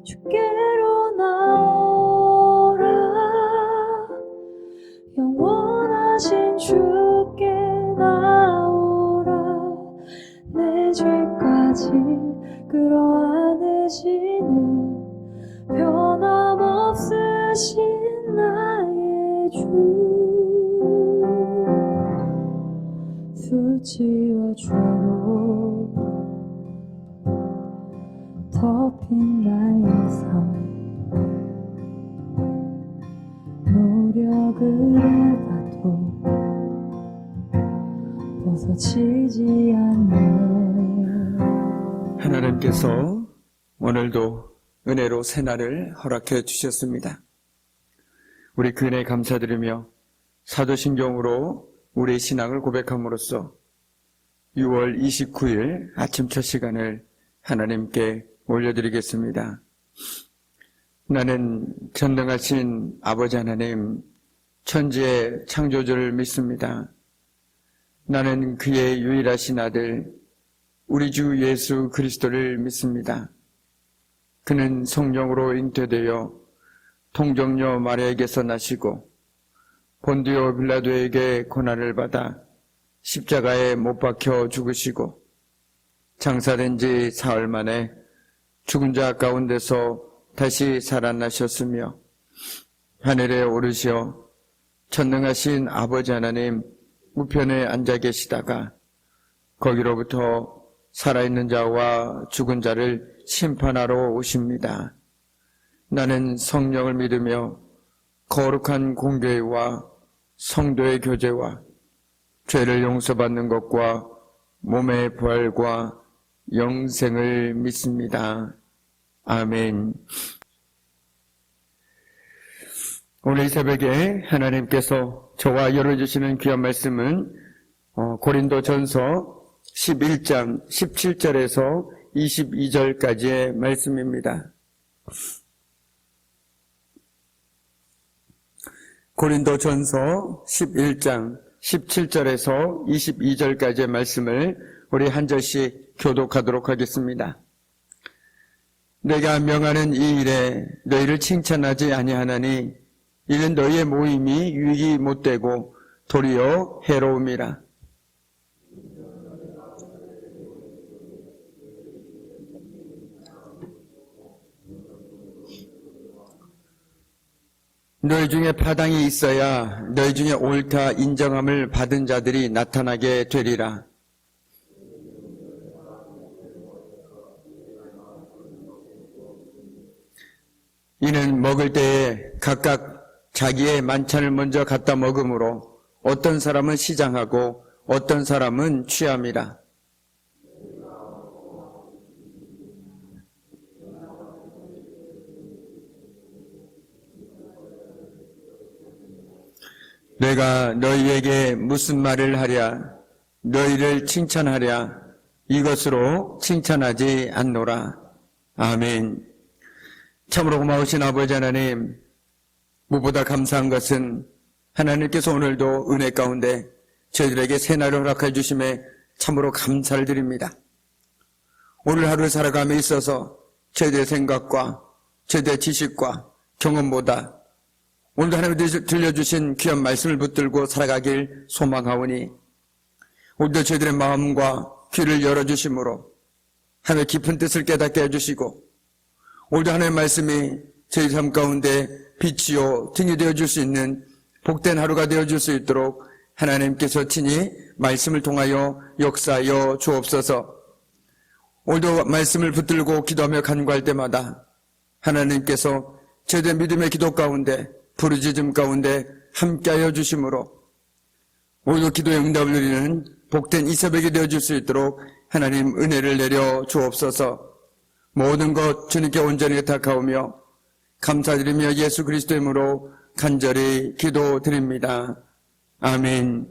주께로 나오라. 영원하신 주께 나오라. 내 죄까지 끌어안으시는 변함없으신 나의 주. 수치와 죄로 덮인 나의 삶, 노력을 해봐도 벗어지지 않네. 하나님께서 오늘도 은혜로 새날을 허락해 주셨습니다. 우리 그 은혜 감사드리며 사도신경으로 우리의 신앙을 고백함으로써 6월 29일 아침 첫 시간을 하나님께 올려드리겠습니다. 나는 전능하신 아버지 하나님, 천지의 창조주를 믿습니다. 나는 그의 유일하신 아들 우리 주 예수 그리스도를 믿습니다. 그는 성령으로 잉태되어 통정녀 마리아에게서 나시고 본디오 빌라도에게 고난을 받아 십자가에 못 박혀 죽으시고 장사된 지 사흘 만에 죽은 자 가운데서 다시 살아나셨으며 하늘에 오르시어 전능하신 아버지 하나님 우편에 앉아 계시다가 거기로부터 살아있는 자와 죽은 자를 심판하러 오십니다. 나는 성령을 믿으며 거룩한 공교회와 성도의 교제와 죄를 용서받는 것과 몸의 부활과 영생을 믿습니다. 아멘. 오늘 이 새벽에 하나님께서 저와 열어주시는 귀한 말씀은 고린도전서 11장 17절에서 22절까지의 말씀입니다. 고린도전서 11장 17절에서 22절까지의 말씀을 우리 한 절씩 교독하도록 하겠습니다. 내가 명하는 이 일에 너희를 칭찬하지 아니하나니 이는 너희의 모임이 유익이 못되고 도리어 해로움이라. 너희 중에 파당이 있어야 너희 중에 옳다 인정함을 받은 자들이 나타나게 되리라. 이는 먹을 때에 각각 자기의 만찬을 먼저 갖다 먹으므로 어떤 사람은 시장하고 어떤 사람은 취함이라. 내가 너희에게 무슨 말을 하랴? 너희를 칭찬하랴? 이것으로 칭찬하지 않노라. 아멘. 참으로 고마우신 아버지 하나님, 무보다 감사한 것은 하나님께서 오늘도 은혜 가운데 저희들에게 새날을 허락해 주심에 참으로 감사를 드립니다. 오늘 하루 살아감에 있어서 저희들의 생각과 저희들의 지식과 경험보다 오늘도 하나님께서 들려주신 귀한 말씀을 붙들고 살아가길 소망하오니 오늘도 저희들의 마음과 귀를 열어주심으로 하나님의 깊은 뜻을 깨닫게 해주시고 오늘도 하나님의 말씀이 저희 삶 가운데 빛이요 등이 되어줄 수 있는 복된 하루가 되어줄 수 있도록 하나님께서 친히 말씀을 통하여 역사하여 주옵소서. 오늘도 말씀을 붙들고 기도하며 간구할 때마다 하나님께서 저희들의 믿음의 기도 가운데 부르짖음 가운데 함께하여 주심으로 오늘도 기도의 응답을 누리는 복된 이 새벽이 되어줄 수 있도록 하나님 은혜를 내려 주옵소서. 모든 것 주님께 온전히 의탁하오며 감사드리며 예수 그리스도 이름으로 간절히 기도드립니다. 아멘.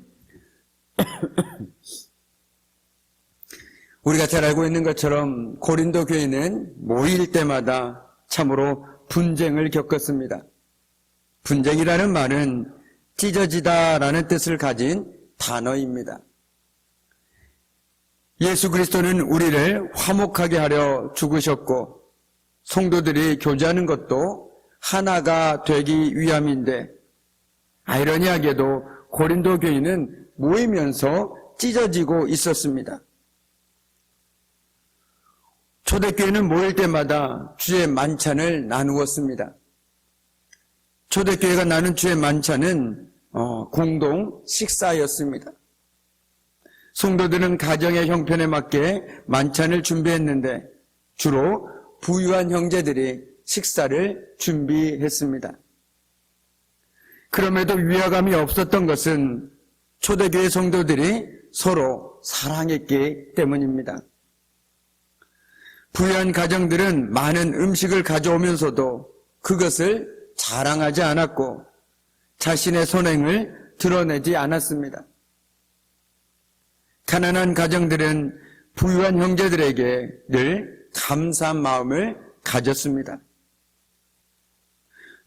우리가 잘 알고 있는 것처럼 고린도 교회는 모일 때마다 참으로 분쟁을 겪었습니다. 분쟁이라는 말은 찢어지다라는 뜻을 가진 단어입니다. 예수 그리스도는 우리를 화목하게 하려 죽으셨고 성도들이 교제하는 것도 하나가 되기 위함인데, 아이러니하게도 고린도 교인은 모이면서 찢어지고 있었습니다. 초대교회는 모일 때마다 주의 만찬을 나누었습니다. 초대교회가 나눈 주의 만찬은 공동 식사였습니다. 성도들은 가정의 형편에 맞게 만찬을 준비했는데 주로 부유한 형제들이 식사를 준비했습니다. 그럼에도 위화감이 없었던 것은 초대교회 성도들이 서로 사랑했기 때문입니다. 부유한 가정들은 많은 음식을 가져오면서도 그것을 자랑하지 않았고 자신의 선행을 드러내지 않았습니다. 가난한 가정들은 부유한 형제들에게 늘 감사한 마음을 가졌습니다.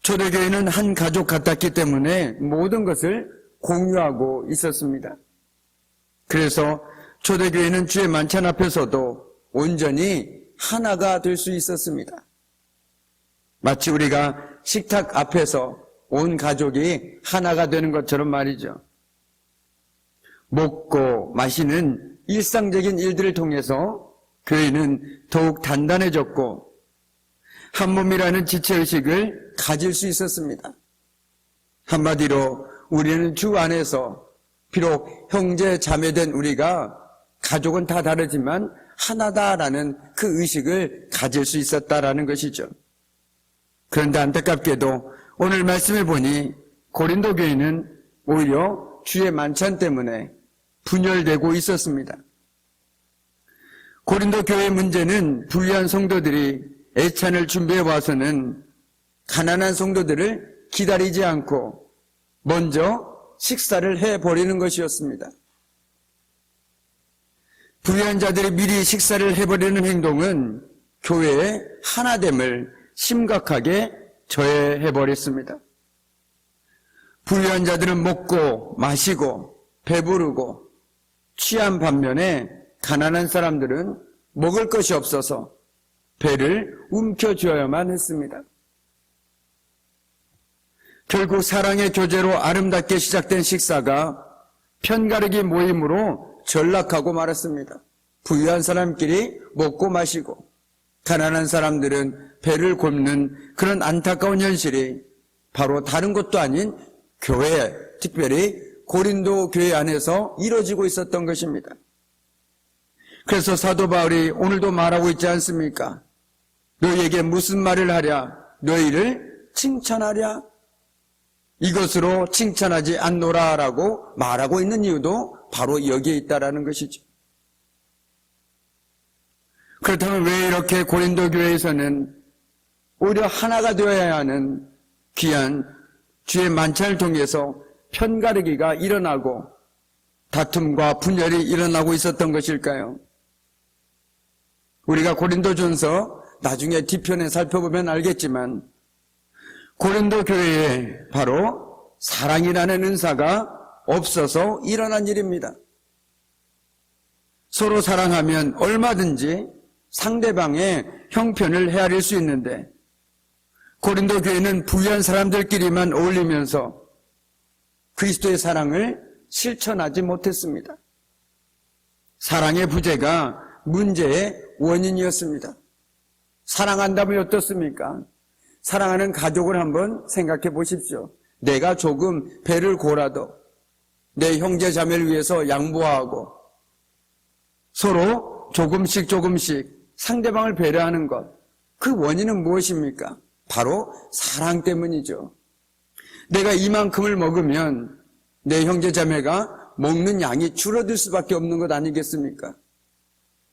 초대교회는 한 가족 같았기 때문에 모든 것을 공유하고 있었습니다. 그래서 초대교회는 주의 만찬 앞에서도 온전히 하나가 될 수 있었습니다. 마치 우리가 식탁 앞에서 온 가족이 하나가 되는 것처럼 말이죠. 먹고 마시는 일상적인 일들을 통해서 교회는 더욱 단단해졌고 한 몸이라는 지체의식을 가질 수 있었습니다. 한마디로 우리는 주 안에서 비록 형제 자매된 우리가 가족은 다 다르지만 하나다라는 그 의식을 가질 수 있었다라는 것이죠. 그런데 안타깝게도 오늘 말씀해 보니 고린도 교회는 오히려 주의 만찬 때문에 분열되고 있었습니다. 고린도 교회의 문제는 부유한 성도들이 애찬을 준비해 와서는 가난한 성도들을 기다리지 않고 먼저 식사를 해버리는 것이었습니다. 부유한 자들이 미리 식사를 해버리는 행동은 교회의 하나됨을 심각하게 저해해버렸습니다. 부유한 자들은 먹고 마시고 배부르고 취한 반면에 가난한 사람들은 먹을 것이 없어서 배를 움켜쥐어야만 했습니다. 결국 사랑의 교제로 아름답게 시작된 식사가 편가르기 모임으로 전락하고 말았습니다. 부유한 사람끼리 먹고 마시고 가난한 사람들은 배를 곪는 그런 안타까운 현실이 바로 다른 것도 아닌 교회, 특별히 고린도 교회 안에서 이루어지고 있었던 것입니다. 그래서 사도 바울이 오늘도 말하고 있지 않습니까? 너희에게 무슨 말을 하랴? 너희를 칭찬하랴? 이것으로 칭찬하지 않노라 라고 말하고 있는 이유도 바로 여기에 있다라는 것이죠. 그렇다면 왜 이렇게 고린도 교회에서는 오히려 하나가 되어야 하는 귀한 주의 만찬을 통해서 편가르기가 일어나고 다툼과 분열이 일어나고 있었던 것일까요? 우리가 고린도전서 나중에 뒤편에 살펴보면 알겠지만 고린도 교회에 바로 사랑이라는 은사가 없어서 일어난 일입니다. 서로 사랑하면 얼마든지 상대방의 형편을 헤아릴 수 있는데 고린도 교회는 부유한 사람들끼리만 어울리면서 그리스도의 사랑을 실천하지 못했습니다. 사랑의 부재가 문제의 원인이었습니다. 사랑한다면 어떻습니까? 사랑하는 가족을 한번 생각해 보십시오. 내가 조금 배를 고라도 내 형제 자매를 위해서 양보하고 서로 조금씩 상대방을 배려하는 것, 그 원인은 무엇입니까? 바로 사랑 때문이죠. 내가 이만큼을 먹으면 내 형제 자매가 먹는 양이 줄어들 수밖에 없는 것 아니겠습니까?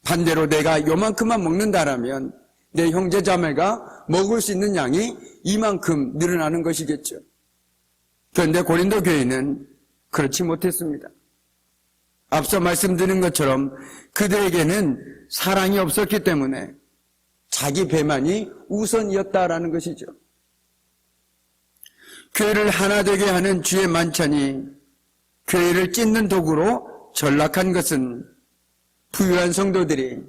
반대로 내가 요만큼만 먹는다라면 내 형제 자매가 먹을 수 있는 양이 이만큼 늘어나는 것이겠죠. 그런데 고린도 교회는 그렇지 못했습니다. 앞서 말씀드린 것처럼 그들에게는 사랑이 없었기 때문에 자기 배만이 우선이었다라는 것이죠. 교회를 하나 되게 하는 주의 만찬이 교회를 찢는 도구로 전락한 것은 부유한 성도들이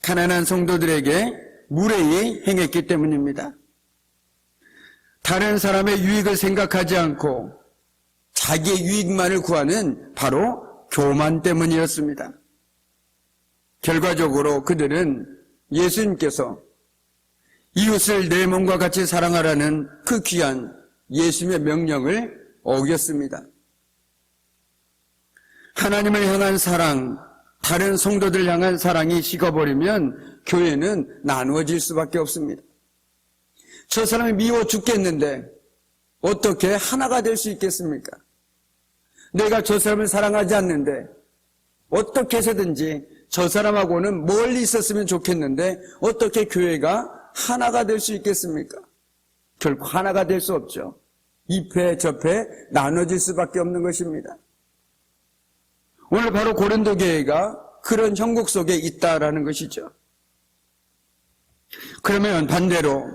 가난한 성도들에게 무례히 행했기 때문입니다. 다른 사람의 유익을 생각하지 않고 자기의 유익만을 구하는 바로 교만 때문이었습니다. 결과적으로 그들은 예수님께서 이웃을 내 몸과 같이 사랑하라는 그 귀한 예수님의 명령을 어겼습니다. 하나님을 향한 사랑, 다른 성도들 향한 사랑이 식어버리면 교회는 나누어질 수밖에 없습니다. 저 사람이 미워 죽겠는데 어떻게 하나가 될 수 있겠습니까? 내가 저 사람을 사랑하지 않는데 어떻게 해서든지 저 사람하고는 멀리 있었으면 좋겠는데 어떻게 교회가 하나가 될 수 있겠습니까? 결코 하나가 될 수 없죠. 이패 저패 나눠질 수밖에 없는 것입니다. 오늘 바로 고린도 교회가 그런 형국 속에 있다라는 것이죠. 그러면 반대로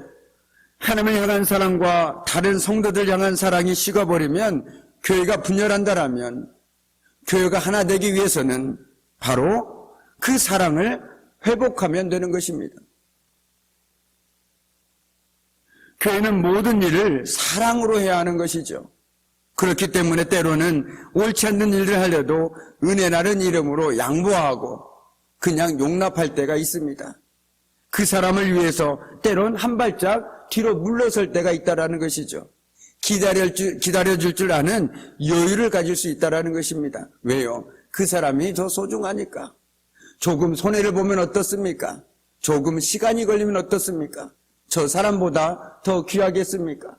하나님을 향한 사랑과 다른 성도들 향한 사랑이 식어버리면 교회가 분열한다라면 교회가 하나 되기 위해서는 바로 그 사랑을 회복하면 되는 것입니다. 교회는 모든 일을 사랑으로 해야 하는 것이죠. 그렇기 때문에 때로는 옳지 않는 일을 하려도 은혜라는 이름으로 양보하고 그냥 용납할 때가 있습니다. 그 사람을 위해서 때론 한 발짝 뒤로 물러설 때가 있다라는 것이죠. 기다려줄 줄 아는 여유를 가질 수 있다라는 것입니다. 왜요? 그 사람이 더 소중하니까. 조금 손해를 보면 어떻습니까? 조금 시간이 걸리면 어떻습니까? 저 사람보다 더 귀하겠습니까?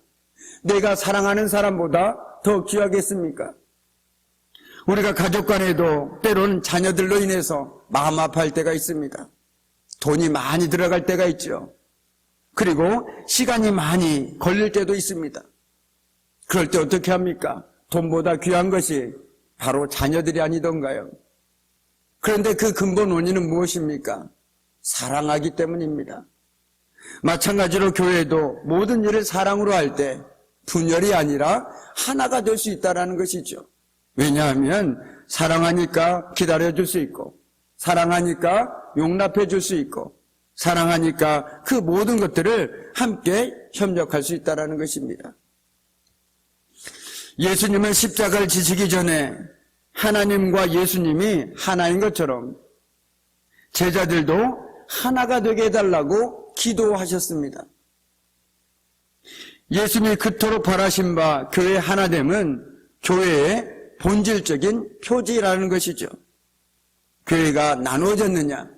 내가 사랑하는 사람보다 더 귀하겠습니까? 우리가 가족 간에도 때로는 자녀들로 인해서 마음 아파할 때가 있습니다. 돈이 많이 들어갈 때가 있죠. 그리고 시간이 많이 걸릴 때도 있습니다. 그럴 때 어떻게 합니까? 돈보다 귀한 것이 바로 자녀들이 아니던가요? 그런데 그 근본 원인은 무엇입니까? 사랑하기 때문입니다. 마찬가지로 교회도 모든 일을 사랑으로 할 때 분열이 아니라 하나가 될 수 있다는 것이죠. 왜냐하면 사랑하니까 기다려줄 수 있고 사랑하니까 용납해줄 수 있고 사랑하니까 그 모든 것들을 함께 협력할 수 있다는 것입니다. 예수님은 십자가를 지시기 전에 하나님과 예수님이 하나인 것처럼 제자들도 하나가 되게 해달라고 기도하셨습니다. 예수님이 그토록 바라신 바 교회의 하나됨은 교회의 본질적인 표지라는 것이죠. 교회가 나누어졌느냐,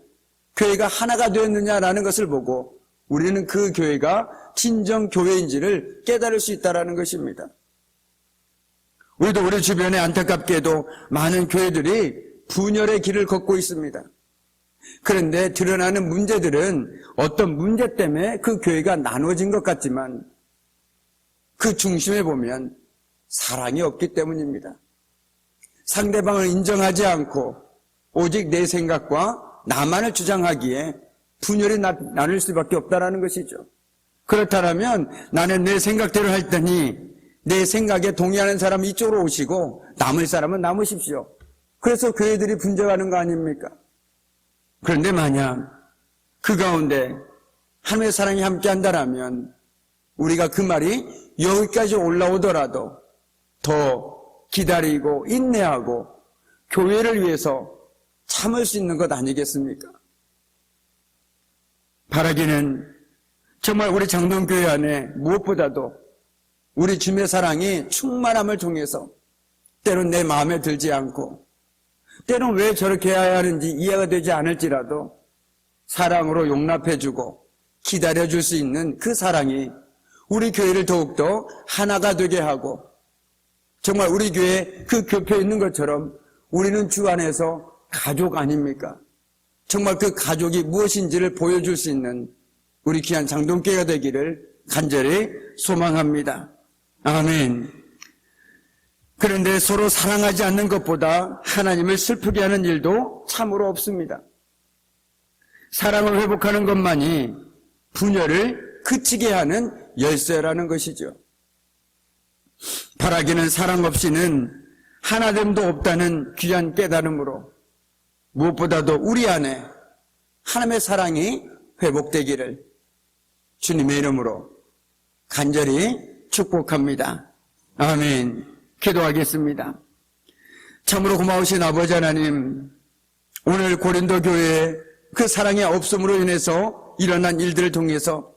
교회가 하나가 되었느냐라는 것을 보고 우리는 그 교회가 진정 교회인지를 깨달을 수 있다는 것입니다. 우리도 우리 주변에 안타깝게도 많은 교회들이 분열의 길을 걷고 있습니다. 그런데 드러나는 문제들은 어떤 문제 때문에 그 교회가 나눠진 것 같지만 그 중심에 보면 사랑이 없기 때문입니다. 상대방을 인정하지 않고 오직 내 생각과 나만을 주장하기에 분열이 나눌 수밖에 없다는 것이죠. 그렇다면 나는 내 생각대로 할 테니 내 생각에 동의하는 사람은 이쪽으로 오시고 남을 사람은 남으십시오. 그래서 교회들이 분쟁하는 거 아닙니까? 그런데 만약 그 가운데 하나님의 사랑이 함께 한다면 우리가 그 말이 여기까지 올라오더라도 더 기다리고 인내하고 교회를 위해서 참을 수 있는 것 아니겠습니까? 바라기는 정말 우리 장동교회 안에 무엇보다도 우리 주님의 사랑이 충만함을 통해서 때론 내 마음에 들지 않고 때론 왜 저렇게 해야 하는지 이해가 되지 않을지라도 사랑으로 용납해주고 기다려줄 수 있는 그 사랑이 우리 교회를 더욱더 하나가 되게 하고 정말 우리 교회에 그 겹혀 있는 것처럼 우리는 주 안에서 가족 아닙니까? 정말 그 가족이 무엇인지를 보여줄 수 있는 우리 귀한 장동교회가 되기를 간절히 소망합니다. 아멘. 그런데 서로 사랑하지 않는 것보다 하나님을 슬프게 하는 일도 참으로 없습니다. 사랑을 회복하는 것만이 분열을 그치게 하는 열쇠라는 것이죠. 바라기는 사랑 없이는 하나됨도 없다는 귀한 깨달음으로 무엇보다도 우리 안에 하나님의 사랑이 회복되기를 주님의 이름으로 간절히 축복합니다. 아멘. 기도하겠습니다. 참으로 고마우신 아버지 하나님, 오늘 고린도 교회에 그 사랑의 없음으로 인해서 일어난 일들을 통해서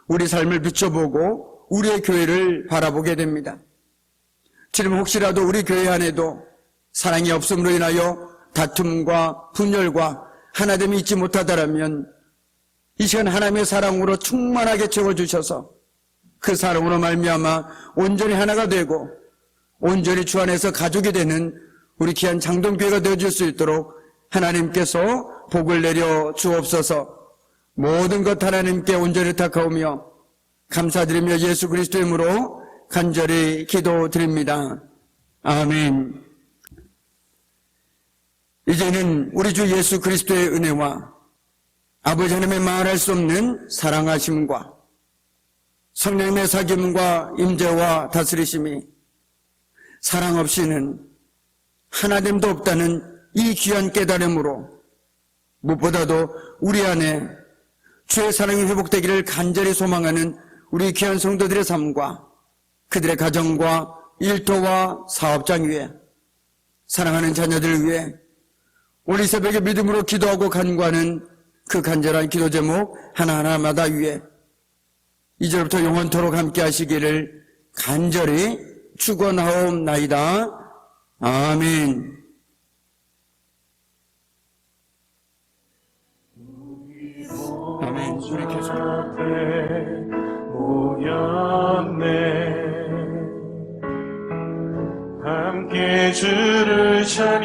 우리 삶을 비춰보고 우리의 교회를 바라보게 됩니다. 주님, 혹시라도 우리 교회 안에도 사랑이 없음으로 인하여 다툼과 분열과 하나됨이 있지 못하다라면 이 시간 하나님의 사랑으로 충만하게 채워주셔서 그 사랑으로 말미암아 온전히 하나가 되고 온전히 주 안에서 가족이 되는 우리 귀한 장동교회가 되어줄 수 있도록 하나님께서 복을 내려 주옵소서. 모든 것 하나님께 온전히 탁하오며 감사드리며 예수 그리스도의 이름으로 간절히 기도드립니다. 아멘. 이제는 우리 주 예수 그리스도의 은혜와 아버지 하나님의 말할 수 없는 사랑하심과 성령의 사귐과 임재와 다스리심이 사랑 없이는 하나됨도 없다는 이 귀한 깨달음으로 무엇보다도 우리 안에 주의 사랑이 회복되기를 간절히 소망하는 우리 귀한 성도들의 삶과 그들의 가정과 일터와 사업장 위에 사랑하는 자녀들을 위해 오늘 이 새벽에 믿음으로 기도하고 간구하는 그 간절한 기도 제목 하나하나마다 위에 이제부터 영원토록 함께 하시기를 간절히 축원하옵나이다. 아멘. 아멘. 우리 계속 모였네 함께 주를 찾